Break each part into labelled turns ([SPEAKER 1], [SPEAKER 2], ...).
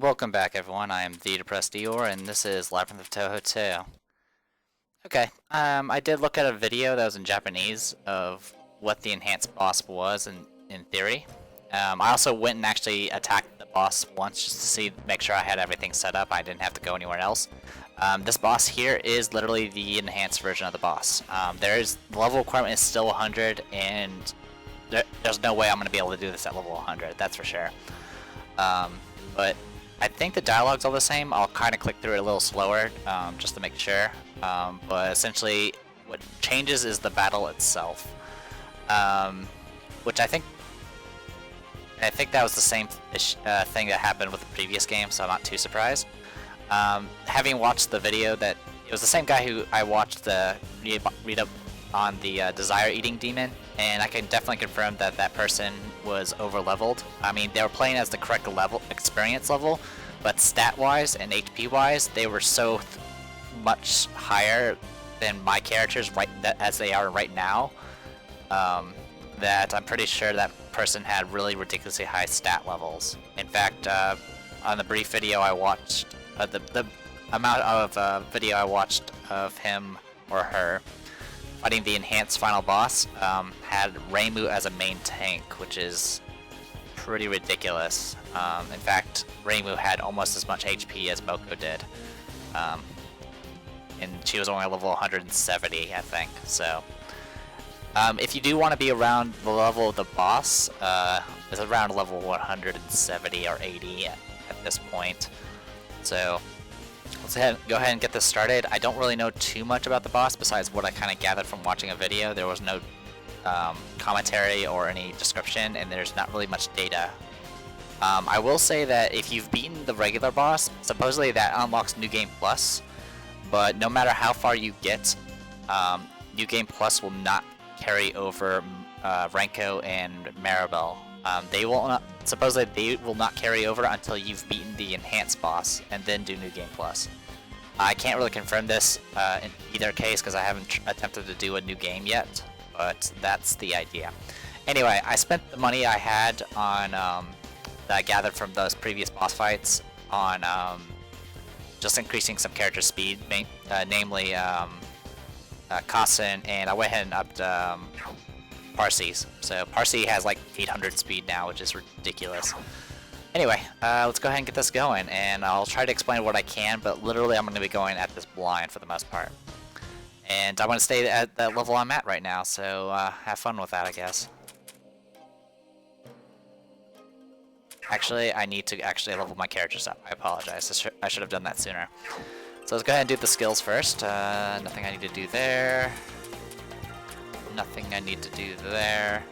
[SPEAKER 1] Welcome back, everyone. I am the Depressed Eeyore, and this is Labyrinth of Touhou 2. Okay, I did look at a video that was in Japanese of what the enhanced boss was in theory. I also went and actually attacked the boss once just to make sure I had everything set up. I didn't have to go anywhere else. This boss here is literally the enhanced version of the boss. The level requirement is still 100, and there's no way I'm going to be able to do this at level 100, that's for sure. But I think the dialogue's all the same. I'll kind of click through it a little slower, just to make sure. But essentially, what changes is the battle itself, which I think that was the same thing that happened with the previous game, so I'm not too surprised. Having watched the video, it was the same guy who I watched the read up on the desire-eating demon, and I can definitely confirm that that person was over-leveled. I mean, they were playing as the correct experience level, but stat-wise and HP-wise, they were so much higher than my characters as they are right now, that I'm pretty sure that person had really ridiculously high stat levels. In fact, on the brief video I watched, the amount of video I watched of him or her fighting the enhanced final boss had Reimu as a main tank, which is pretty ridiculous. In fact, Reimu had almost as much HP as Moko did. And she was only level 170, I think, so. If you do want to be around the level of the boss, it's around level 170 or 80 at this point. So, let's go ahead and get this started. I don't really know too much about the boss besides what I kind of gathered from watching a video. There was no commentary or any description, and there's not really much data. I will say that if you've beaten the regular boss, supposedly that unlocks New Game Plus, but no matter how far you get, New Game Plus will not carry over Renko and Maribel. Supposedly they will not carry over until you've beaten the enhanced boss and then do New Game Plus. I can't really confirm this in either case because I haven't attempted to do a new game yet, but that's the idea. Anyway, I spent the money I had on that I gathered from those previous boss fights on just increasing some character speed, namely Kassen, and I went ahead and upped Parsee's. So Parsee has like 800 speed now, which is ridiculous. Anyway, let's go ahead and get this going, and I'll try to explain what I can, but literally I'm going to be going at this blind for the most part. And I'm going to stay at the level I'm at right now, so have fun with that, I guess. Actually, I need to actually level my characters up. I apologize. I should have done that sooner. So let's go ahead and do the skills first. Nothing I need to do there. Nothing I need to do there.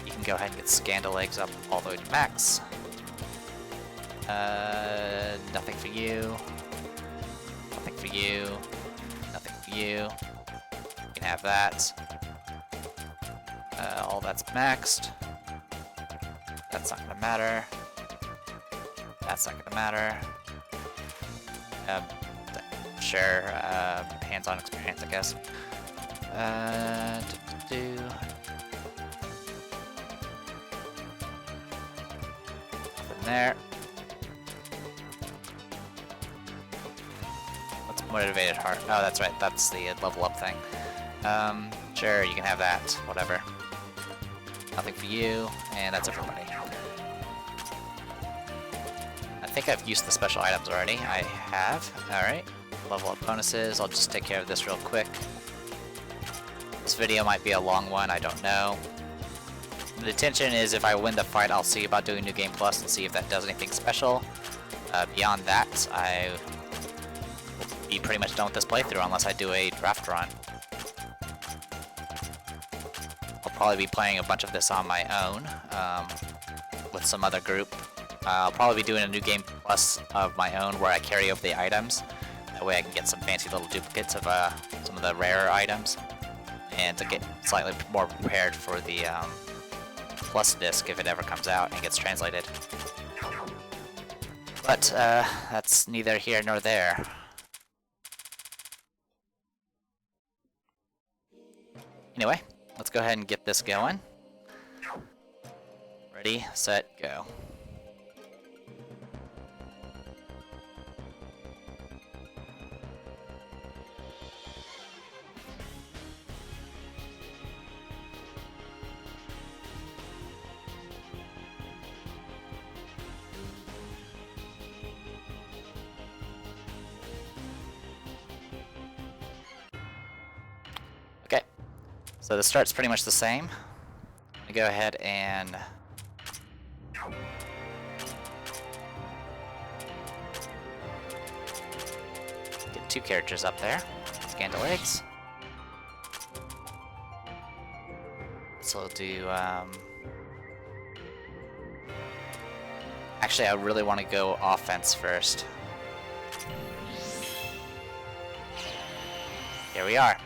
[SPEAKER 1] You can go ahead and get Scandal Legs up all the way to max. Nothing for you. Nothing for you. Nothing for you. You can have that. All that's maxed. That's not gonna matter. That's not gonna matter. Sure, hands-on experience, I guess. Nothing there. What's motivated heart? Oh, that's right. That's the level up thing. Sure, you can have that. Whatever. Nothing for you, and that's everybody. I think I've used the special items already. I have. Alright. Level up bonuses. I'll just take care of this real quick. This video might be a long one, I don't know. The intention is if I win the fight, I'll see about doing New Game Plus and see if that does anything special. Beyond that, I will be pretty much done with this playthrough unless I do a draft run. I'll probably be playing a bunch of this on my own, with some other group. I'll probably be doing a New Game Plus of my own where I carry over the items. That way I can get some fancy little duplicates of some of the rarer items, and to get slightly more prepared for the Plus disc if it ever comes out and gets translated. But that's neither here nor there. Anyway, let's go ahead and get this going. Ready, set, go. So the start's pretty much the same. I go ahead and get 2 characters up there. Scan the legs. So we'll do, actually, I really want to go offense first. Here we are.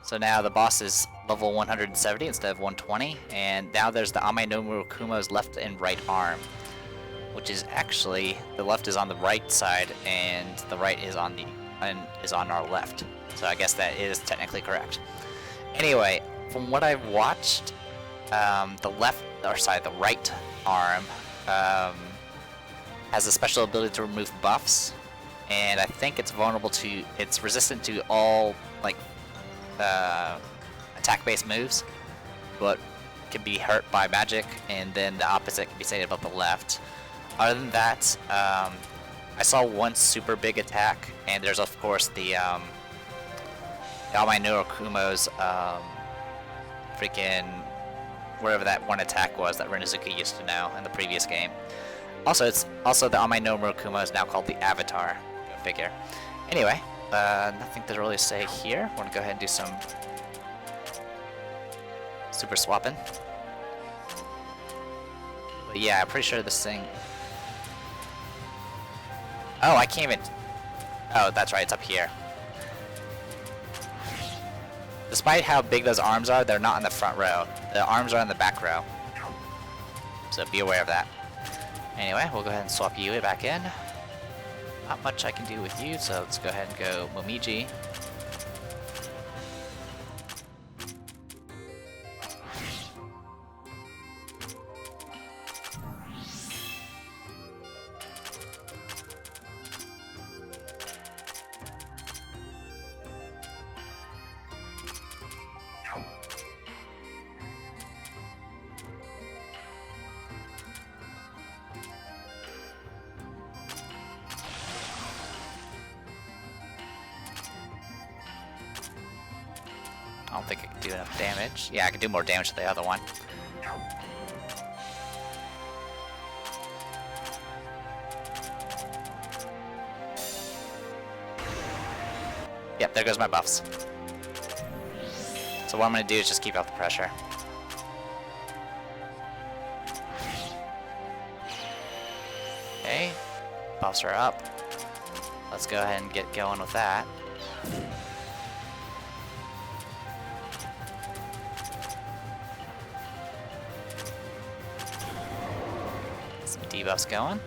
[SPEAKER 1] So now the boss is level 170 instead of 120, and now there's the Ame no Murakumo's left and right arm, which is actually, the left is on the right side and the right is on our left. So I guess that is technically correct. Anyway, from what I've watched, the right arm has a special ability to remove buffs, and I think it's resistant to all like attack-based moves, but can be hurt by magic, and then the opposite can be said about the left. Other than that, I saw one super big attack, and there's of course the Ame no Murakumo's freaking whatever that one attack was that Renezuki used to know in the previous game. Also, the Ame no Murakumo is now called the Avatar. Go figure. Anyway, nothing to really say here. Want to go ahead and do some super swapping. But yeah, I'm pretty sure this thing. Oh, I can't even. Oh, that's right. It's up here. Despite how big those arms are, they're not in the front row. The arms are in the back row. So be aware of that. Anyway, we'll go ahead and swap you back in. Not much I can do with you, so let's go ahead and go Momiji. I don't think I can do enough damage. Yeah, I can do more damage to the other one. Yep, there goes my buffs. So what I'm going to do is just keep out the pressure. Okay, buffs are up. Let's go ahead and get going with that. Debuffs going.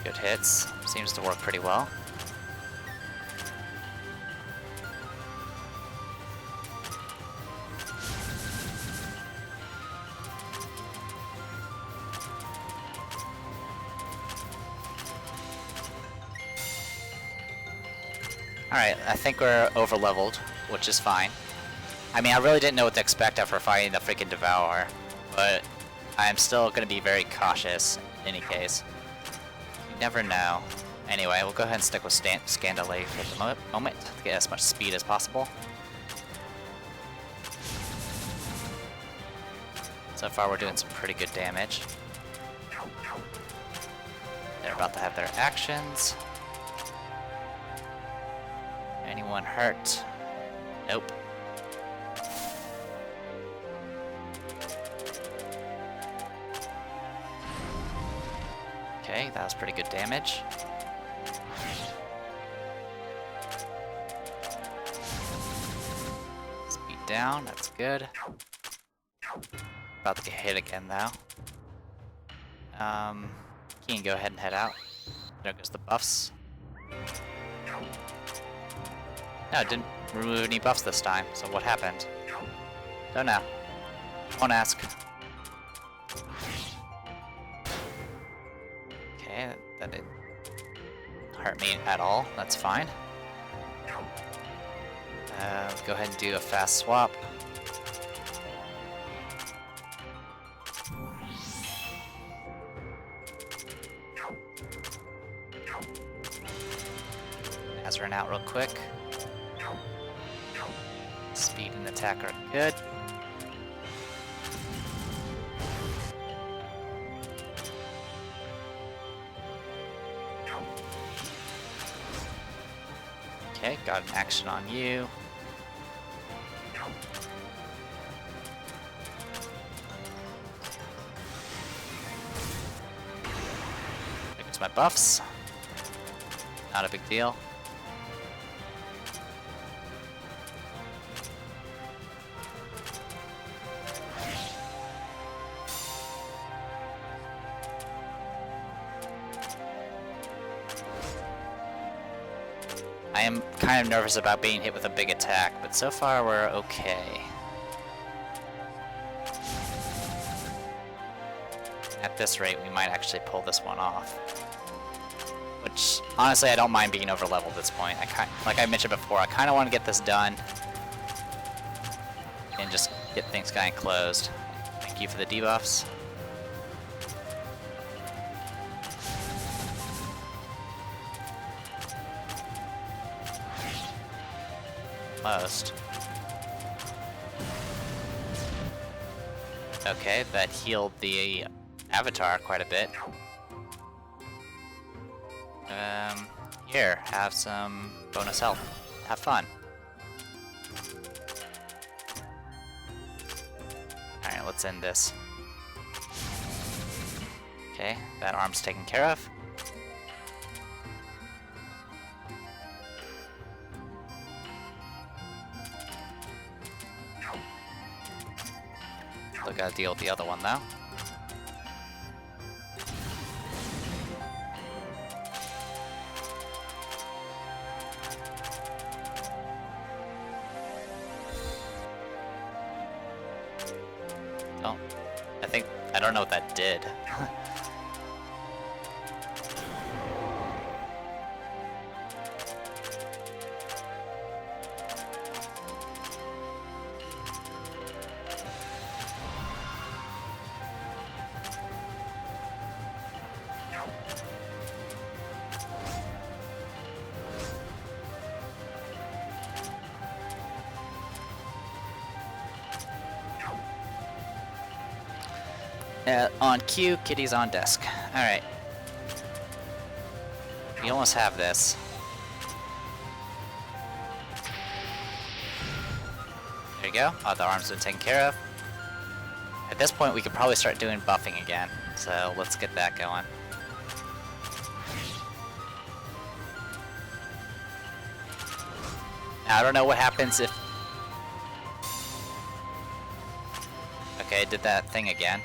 [SPEAKER 1] Good hits. Seems to work pretty well. Alright, I think we're over-leveled, which is fine. I mean, I really didn't know what to expect after fighting the freaking Devourer, but I'm still going to be very cautious in any case. You never know. Anyway, we'll go ahead and stick with Scandalate for the moment to get as much speed as possible. So far, we're doing some pretty good damage. They're about to have their actions. Anyone hurt? Nope. Okay, that was pretty good damage. Speed down, that's good. About to get hit again though. You can go ahead and head out. There goes the buffs. No, it didn't remove any buffs this time, so what happened? Don't know. Won't ask. Okay, that didn't hurt me at all. That's fine. Go ahead and do a fast swap. As run out real quick. Speed and attack are good. Okay, got an action on you. There goes my buffs. Not a big deal. I am kind of nervous about being hit with a big attack, but so far we're okay. At this rate, we might actually pull this one off. Which, honestly, I don't mind being over leveled at this point. Like I mentioned before, I kind of want to get this done and just get things kind of closed. Thank you for the debuffs. Most. Okay, that healed the avatar quite a bit. Here, have some bonus health. Have fun. Alright, let's end this. Okay, that arm's taken care of. Still gotta deal with the other one though. Oh, I don't know what that did. On cue, kitty's on desk. Alright. We almost have this. There you go. Oh, the arm's been taken care of. At this point, we could probably start doing buffing again. So let's get that going. Now, I don't know what happens if... Okay, it did that thing again.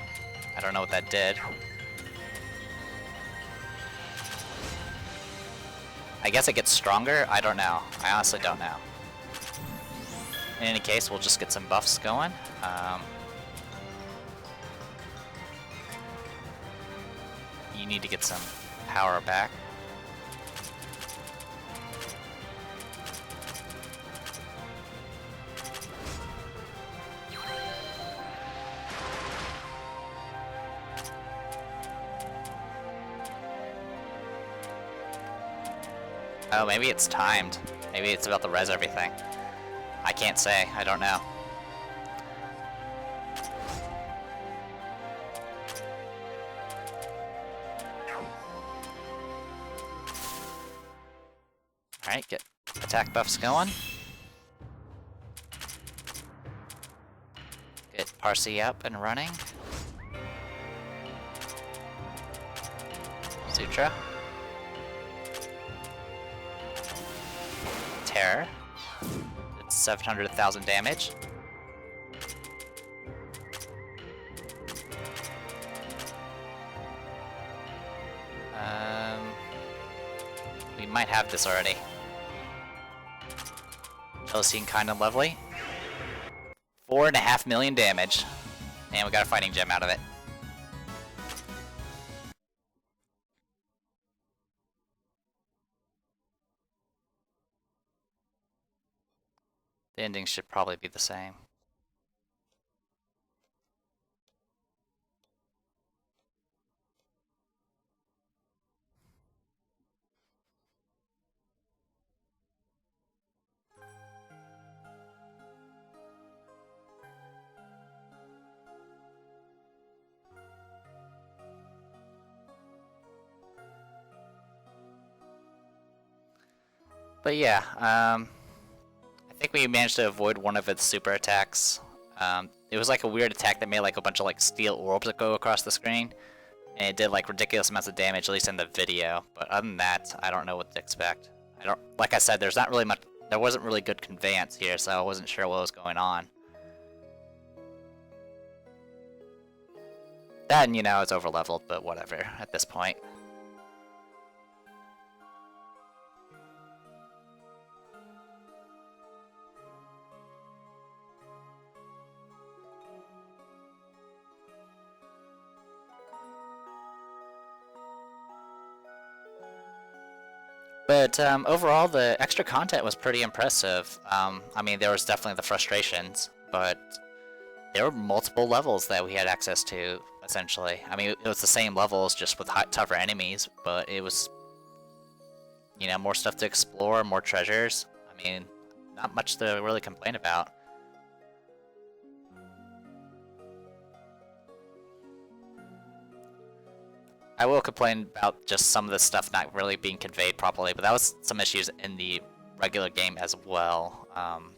[SPEAKER 1] I don't know what that did. I guess it gets stronger? I don't know. I honestly don't know. In any case, we'll just get some buffs going. You need to get some power back. Oh, maybe it's timed. Maybe it's about to res everything. I can't say. I don't know. Alright, get attack buffs going. Get Parsi up and running. Sutra. Terror. It's 700,000 damage. We might have this already. Celestine kind of lovely. 4.5 million damage. And we got a fighting gem out of it. The ending should probably be the same. But yeah, I think we managed to avoid one of its super attacks. It was like a weird attack that made like a bunch of like steel orbs that go across the screen, and it did like ridiculous amounts of damage, at least in the video. But other than that, I don't know what to expect. Like I said, there's not really much. There wasn't really good conveyance here, so I wasn't sure what was going on. Then, you know, it's overleveled, but whatever at this point. But overall, the extra content was pretty impressive. I mean, there was definitely the frustrations, but there were multiple levels that we had access to, essentially. I mean, it was the same levels, just with tougher enemies, but it was, you know, more stuff to explore, more treasures. I mean, not much to really complain about. I will complain about just some of the stuff not really being conveyed properly, but that was some issues in the regular game as well.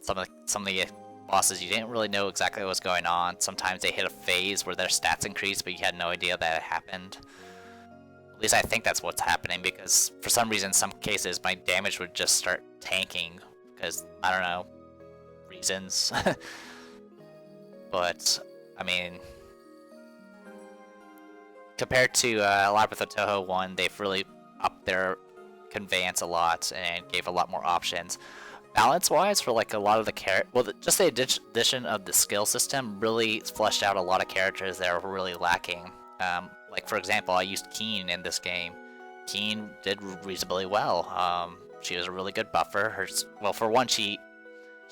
[SPEAKER 1] Some of the bosses, you didn't really know exactly what was going on. Sometimes they hit a phase where their stats increased, but you had no idea that it happened. At least I think that's what's happening, because for some reason, in some cases, my damage would just start tanking, because, I don't know, reasons. But, I mean, compared to Labyrinth of Touhou 1, they've really upped their conveyance a lot and gave a lot more options. Balance-wise, for like a lot of the just the addition of the skill system really fleshed out a lot of characters that were really lacking. Like for example, I used Keen in this game. Keen did reasonably well. She was a really good buffer. Well, for one, she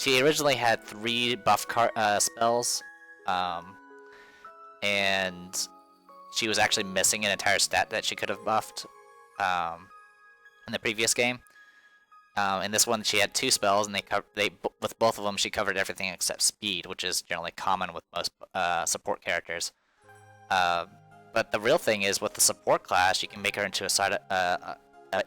[SPEAKER 1] originally had 3 buff spells, and she was actually missing an entire stat that she could have buffed in the previous game. In this one, she had 2 spells, and with both of them, she covered everything except speed, which is generally common with most support characters. But the real thing is, with the support class, you can make her into a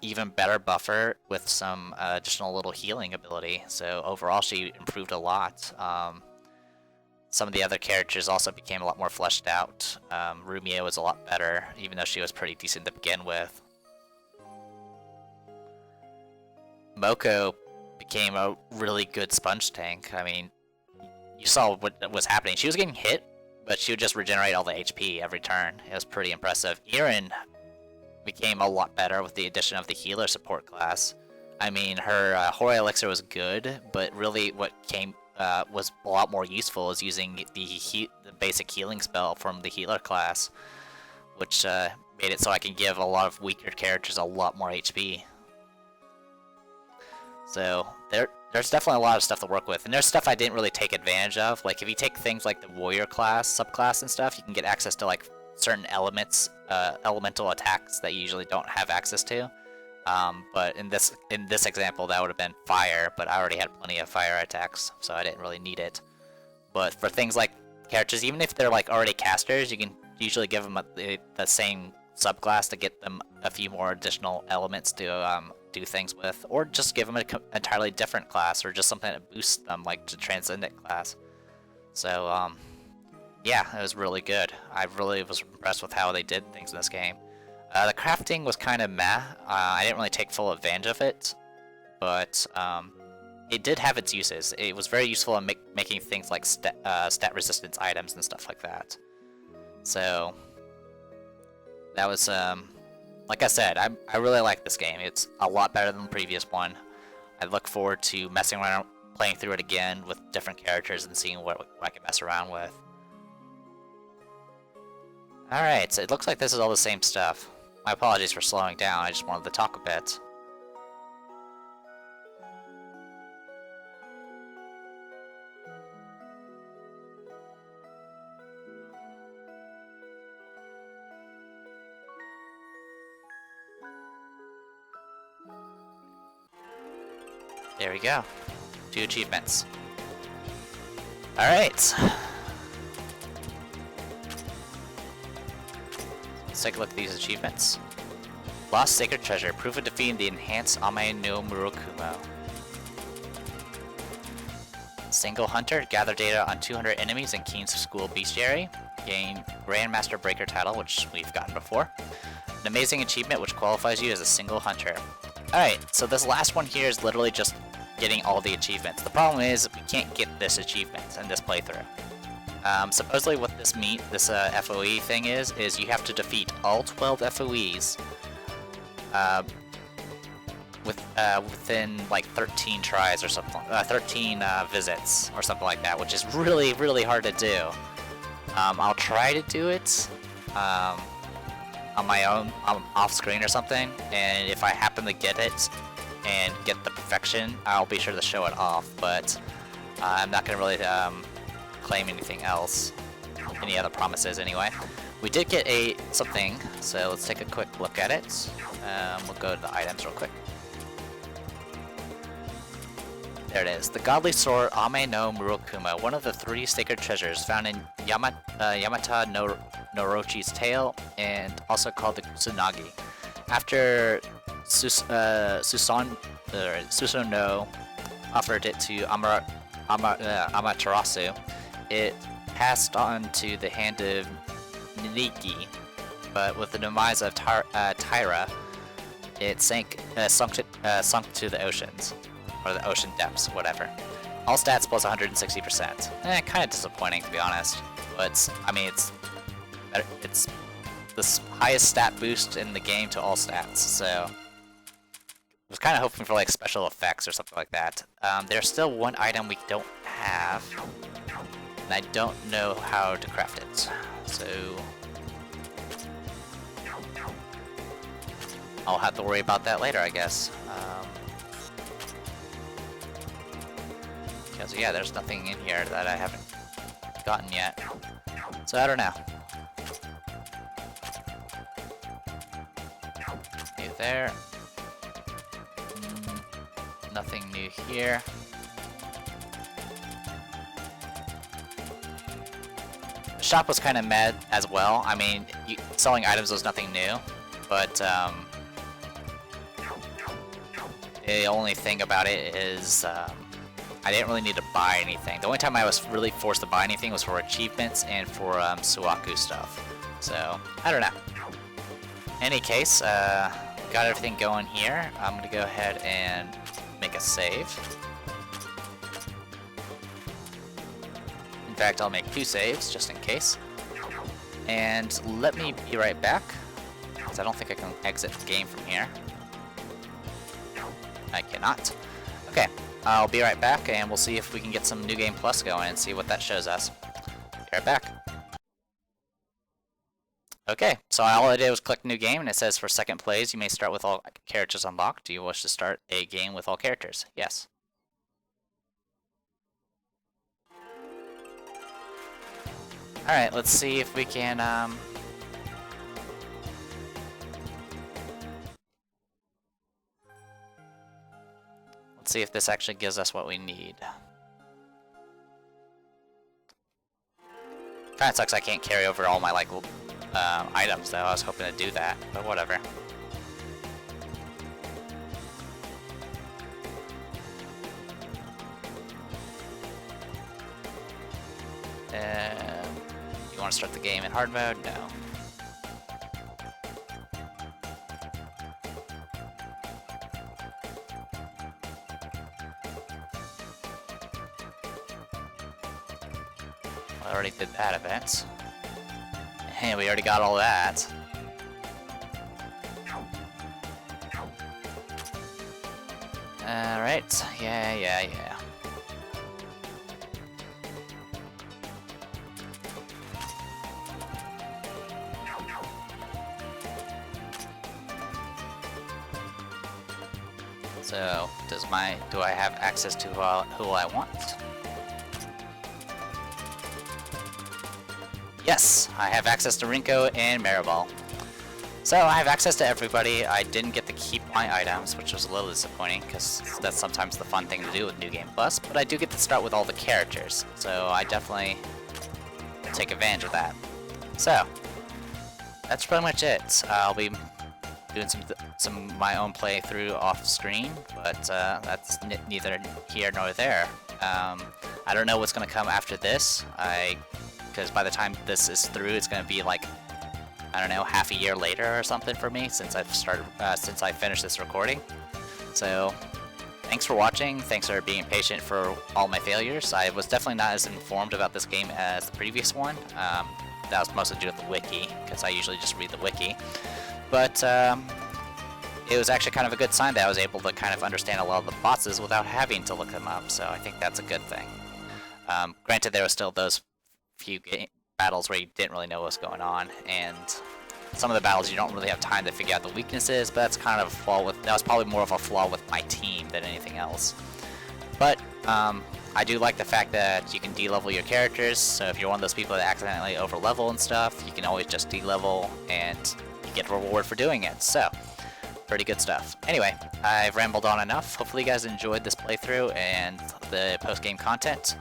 [SPEAKER 1] even better buffer with some additional little healing ability. So overall, she improved a lot. Some of the other characters also became a lot more fleshed out. Rumia was a lot better, even though she was pretty decent to begin with. Moko became a really good sponge tank. I mean, you saw what was happening. She was getting hit, but she would just regenerate all the HP every turn. It was pretty impressive. Irin became a lot better with the addition of the healer support class. I mean, her Hori Elixir was good, but really what was a lot more useful is using the basic healing spell from the healer class, which made it so I can give a lot of weaker characters a lot more HP. So there's definitely a lot of stuff to work with, and there's stuff I didn't really take advantage of. Like if you take things like the warrior class, subclass, and stuff, you can get access to like certain elements, elemental attacks that you usually don't have access to. But in this example, that would have been fire, but I already had plenty of fire attacks, so I didn't really need it. But for things like characters, even if they're like already casters, you can usually give them the same subclass to get them a few more additional elements to do things with, or just give them an entirely different class, or just something that boosts them, like the Transcendent class. So yeah, it was really good. I really was impressed with how they did things in this game. The crafting was kind of meh. I didn't really take full advantage of it, but it did have its uses. It was very useful in making things like stat resistance items and stuff like that. So that was, like I said, I really like this game. It's a lot better than the previous one. I look forward to messing around, playing through it again with different characters and seeing what I can mess around with. Alright, so it looks like this is all the same stuff. My apologies for slowing down, I just wanted to talk a bit. There we go. 2 achievements. Alright. Let's take a look at these achievements. Lost Sacred Treasure. Proof of defeating the enhanced Ame no Murokumo. Single Hunter. Gather data on 200 enemies in Keen's School Bestiary. Gain Grandmaster Breaker title, which we've gotten before. An amazing achievement which qualifies you as a Single Hunter. Alright, so this last one here is literally just getting all the achievements. The problem is we can't get this achievement in this playthrough. Supposedly what this FOE thing is you have to defeat all 12 FOEs within like 13 tries or something, 13 visits or something like that, which is really, really hard to do. I'll try to do it on my own, off screen or something, and if I happen to get it and get the perfection, I'll be sure to show it off, but I'm not going to really claim anything else, any other promises anyway. We did get something, so let's take a quick look at it. We'll go to the items real quick. There it is. The Godly Sword Ame no Murokumo, one of the 3 sacred treasures found in Yamata no Norochi's tail, and also called the Tsunagi. After Susanoo offered it to Amaterasu, it passed on to the hand of Ninigi, but with the demise of Tyra, it sunk to the oceans, or the ocean depths, whatever. All stats plus 160%. Kind of disappointing, to be honest, but I mean it's the highest stat boost in the game to all stats, so I was kind of hoping for like special effects or something like that. There's still one item we don't have, and I don't know how to craft it, so I'll have to worry about that later, I guess. Because yeah, there's nothing in here that I haven't gotten yet, so I don't know. New there. Nothing new here. The shop was kind of meh as well. I mean, selling items was nothing new, but the only thing about it is I didn't really need to buy anything. The only time I was really forced to buy anything was for achievements and for Suaku stuff. So, I don't know. In any case, got everything going here. I'm gonna go ahead and make a save. In fact, I'll make 2 saves just in case. And let me be right back, because I don't think I can exit the game from here. I cannot. Okay, I'll be right back, and we'll see if we can get some New Game Plus going and see what that shows us. Be right back. Okay, so all I did was click New Game, and it says for second plays, you may start with all characters unlocked. Do you wish to start a game with all characters? Yes. Alright, let's see if we can, let's see if this actually gives us what we need. Kinda sucks I can't carry over all my, like, items, though. I was hoping to do that, but whatever. You want to start the game in hard mode? No. I already did that event. Hey, we already got all that. Alright, yeah. So, do I have access to who I want? Yes, I have access to Rinko and Maribel. So I have access to everybody. I didn't get the keep my items, which was a little disappointing, because that's sometimes the fun thing to do with New Game Plus, but I do get to start with all the characters, so I definitely take advantage of that. So, that's pretty much it. I'll be doing some my own playthrough off screen, but that's neither here nor there. I don't know what's going to come after this, because by the time this is through, it's going to be like, I don't know, half a year later or something for me since I've started, since I finished this recording. So, thanks for watching. Thanks for being patient for all my failures. I was definitely not as informed about this game as the previous one. That was mostly due to the wiki, because I usually just read the wiki. But it was actually kind of a good sign that I was able to kind of understand a lot of the bosses without having to look them up. So I think that's a good thing. Granted, there were still those few battles where you didn't really know what's going on, and some of the battles you don't really have time to figure out the weaknesses, but that's kind of a flaw with, that was probably more of a flaw with my team than anything else. But I do like the fact that you can de-level your characters, so if you're one of those people that accidentally over-level and stuff, you can always just de-level and you get a reward for doing it, so pretty good stuff. Anyway, I've rambled on enough. Hopefully you guys enjoyed this playthrough and the post-game content.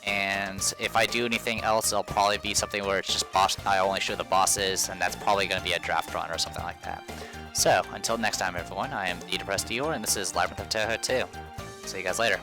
[SPEAKER 1] And if I do anything else, it'll probably be something where it's just I only show the bosses, and that's probably going to be a draft run or something like that. So, until next time everyone, I am the Depressed Dior, and this is Labyrinth of Touhou 2. See you guys later.